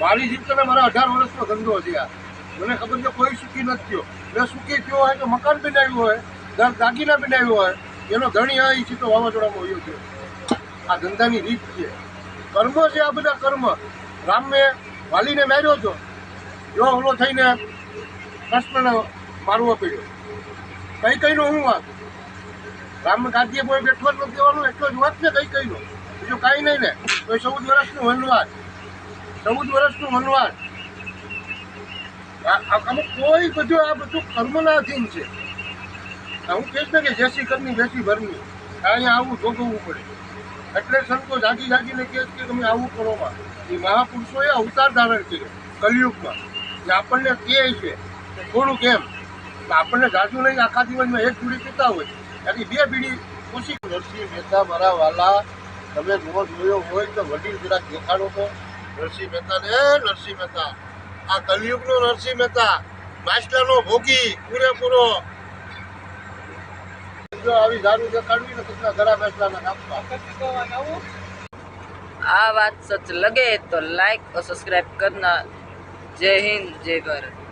મારી જીતને મારા 18 વર્ષનો ધંધો છે આ. મને ખબર છે કોઈ સુખી નથી થયો. એટલે સુખી થયો હોય તો મકાન બનાવ્યું હોય, ઘર દાગીના બનાવ્યું હોય, એનો ધણી આવી છે તો વાવાઝોડામાં વયો ગયો. આ ધંધાની રીત છે, કર્મ છે આ બધા કર્મ. રામે વાલીને માર્યો હતો, જો ઓલો થઈને કૃષ્ણને મારવો પડ્યો. કઈ કઈનો હું વાત, રામ ગાદીએ કોઈ બેઠવા જ નથી દેવાનું, એટલો જ વાત ને કઈ કઈનો, બીજું કાંઈ નહીં ને. તો 14 વર્ષનું વનવાસ, 14 વર્ષનું વનવાસ. અમુક કોઈ બધું આ બધું કર્મના અધીન છે. હું કહીશ ને કે જેસી કરની બેસી ભરની, અહીંયા આવું ભોગવવું પડે. એટલે સંતો જાગી જાગીને કહે કે તમે આવું કરોમાં. એ મહાપુરુષોએ અવતાર ધારણ કર્યો કલિયુગમાં, જે આપણને કહે છે કે થોડું કેમ આપણને જાજુ નહીં, આખા દિવસમાં એક બીડી પીતા હોય ત્યાંથી 2 બીડી ઓછી. નરસિંહ મહેતા મારા વાલા, તમે નો જોયો હોય તો વડીલ જરાક દેખાડો તો નરસિંહ મહેતાને. નરસિંહ મહેતા આ કલિયુગનો નરસિંહ મહેતા, માછલાનો ભોગી પૂરેપૂરો. આવી દારૂ દેખાડવી ને કેટલા ઘરા બેસલાના કાપવા. આ વાત सच लगे तो लाइक और सब्सक्राइब करना। जय हिंद जय भारत।